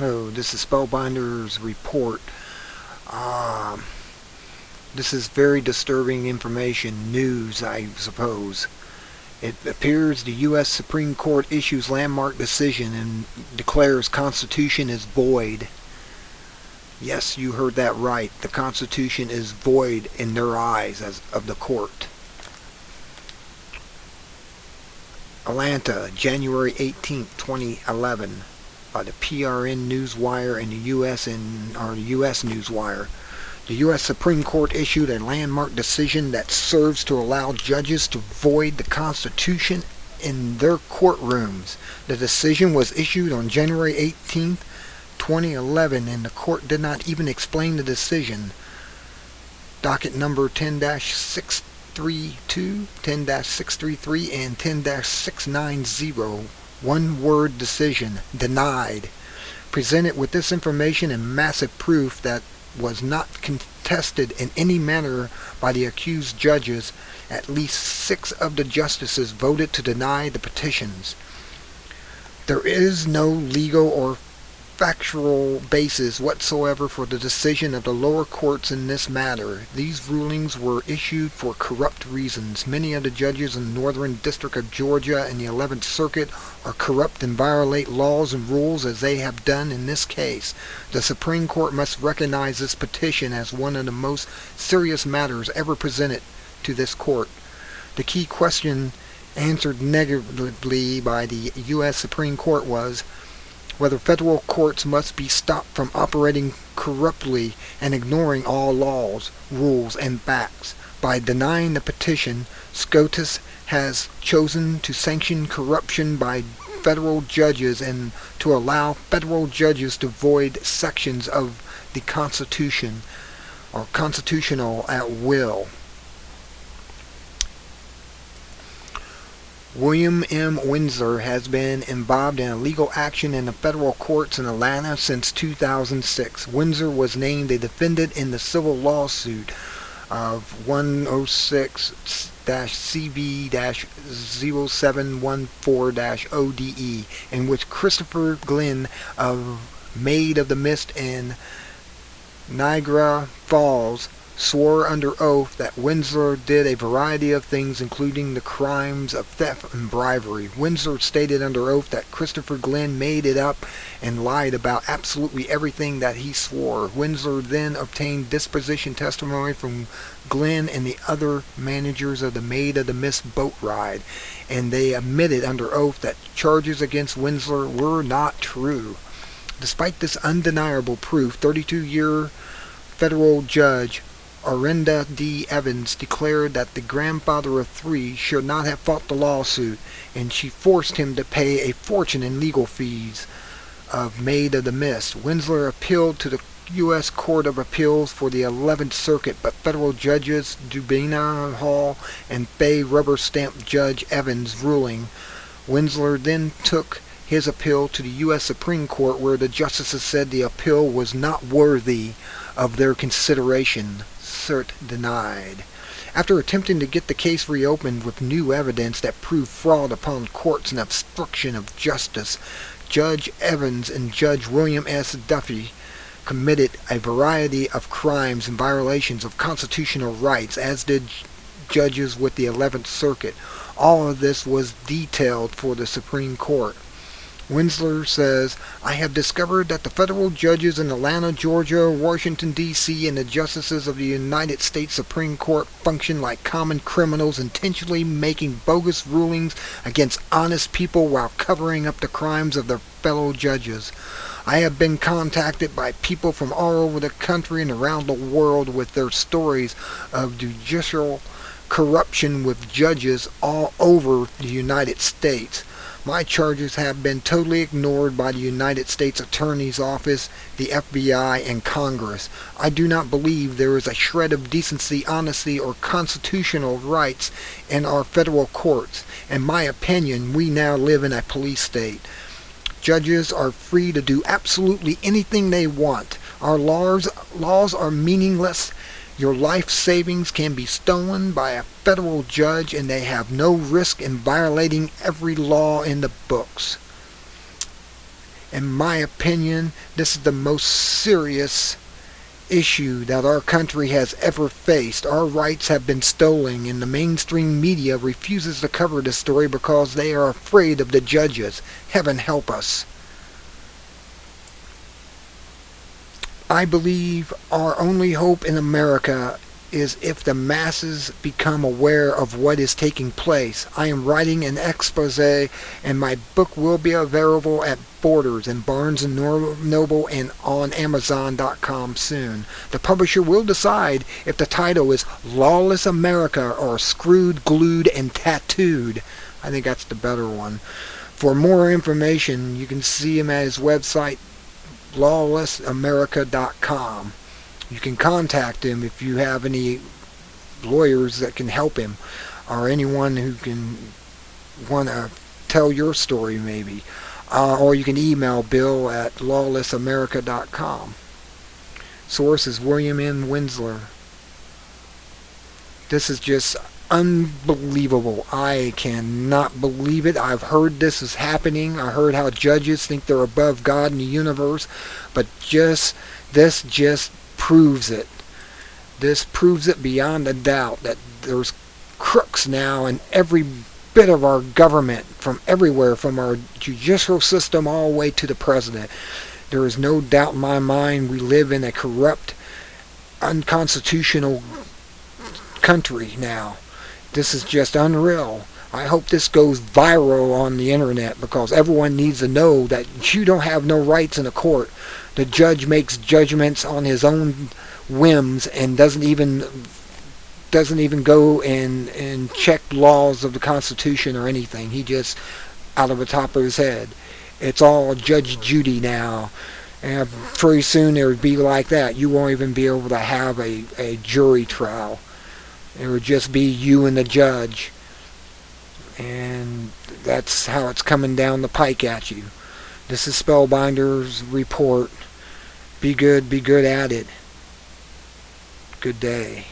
Oh, this is Spellbinder's report. Um, this is very disturbing information, news, I suppose. It appears the U.S. Supreme Court issues landmark decision and declares Constitution is void. Yes, you heard that right. The Constitution is void in their eyes as of the court. Atlanta, January 18th, 2011. By the PRN Newswire and the U.S. Newswire. The U.S. Supreme Court issued a landmark decision that serves to allow judges to void the Constitution in their courtrooms. The decision was issued on January 18, 2011, and the court did not even explain the decision. Docket number 10-632, 10-633, and 10-690. One-word decision. Denied. Presented with this information and massive proof that was not contested in any manner by the accused judges, at least 6 of the justices voted to deny the petitions. There is no legal or factual basis whatsoever for the decision of the lower courts in this matter. These rulings were issued for corrupt reasons. Many of the judges in the Northern District of Georgia and the 11th Circuit are corrupt and violate laws and rules as they have done in this case. The Supreme Court must recognize this petition as one of the most serious matters ever presented to this court. The key question answered negatively by the U.S. Supreme Court was whether federal courts must be stopped from operating corruptly and ignoring all laws, rules, and facts. By denying the petition, SCOTUS has chosen to sanction corruption by federal judges and to allow federal judges to void sections of the Constitution or constitutional at will. William M. Windsor has been involved in a legal action in the federal courts in Atlanta since 2006. Windsor was named a defendant in the civil lawsuit of 106-CB-0714-ODE, in which Christopher Glenn of Maid of the Mist and Niagara Falls swore under oath that Windsor did a variety of things, including the crimes of theft and bribery. Windsor stated under oath that Christopher Glenn made it up and lied about absolutely everything that he swore. Windsor then obtained disposition testimony from Glenn and the other managers of the Maid of the Mist boat ride, and they admitted under oath that charges against Windsor were not true. Despite this undeniable proof, 32-year federal judge Orinda D. Evans declared that the grandfather of 3 should not have fought the lawsuit, and she forced him to pay a fortune in legal fees of Maid of the Mist. Windsor appealed to the U.S. Court of Appeals for the 11th Circuit, but federal judges Dubina Hall and Fay rubber-stamped Judge Evans' ruling. Windsor then took his appeal to the U.S. Supreme Court, where the justices said the appeal was not worthy of their consideration. Cert denied. After attempting to get the case reopened with new evidence that proved fraud upon courts and obstruction of justice, Judge Evans and Judge William S. Duffy committed a variety of crimes and violations of constitutional rights, as did judges with the 11th Circuit. All of this was detailed for the Supreme Court. Windsor says, I have discovered that the federal judges in Atlanta, Georgia, Washington, D.C., and the justices of the United States Supreme Court function like common criminals, intentionally making bogus rulings against honest people while covering up the crimes of their fellow judges. I have been contacted by people from all over the country and around the world with their stories of judicial corruption with judges all over the United States. My charges have been totally ignored by the United States Attorney's Office, the FBI, and Congress. I do not believe there is a shred of decency, honesty, or constitutional rights in our federal courts. In my opinion, we now live in a police state. Judges are free to do absolutely anything they want. Our laws are meaningless. Your life savings can be stolen by a federal judge, and they have no risk in violating every law in the books. In my opinion, this is the most serious issue that our country has ever faced. Our rights have been stolen, and the mainstream media refuses to cover this story because they are afraid of the judges. Heaven help us. I believe our only hope in America is if the masses become aware of what is taking place. I am writing an expose, and my book will be available at Borders and Barnes & Noble and on Amazon.com soon. The publisher will decide if the title is Lawless America or Screwed, Glued, and Tattooed. I think that's the better one. For more information, you can see him at his website, lawlessamerica.com. You can contact him if you have any lawyers that can help him, or anyone who can want to tell your story maybe. Or you can email Bill at lawlessamerica.com. Source is William N. Winsler. This is just unbelievable. I cannot believe it. I've heard this is happening. I heard how judges think they're above God in the universe, but this just proves it. This proves it beyond a doubt that there's crooks now in every bit of our government, from everywhere, from our judicial system all the way to the president. There is no doubt in my mind we live in a corrupt, unconstitutional country now. This is just unreal. I hope this goes viral on the internet, because everyone needs to know that you don't have no rights in a court. The judge makes judgments on his own whims and doesn't even go and check laws of the Constitution or anything. He just, out of the top of his head. It's all Judge Judy now. And pretty soon it would be like that. You won't even be able to have a jury trial. It would just be you and the judge. And that's how it's coming down the pike at you. This is Spellbinder's report. Be good at it. Good day.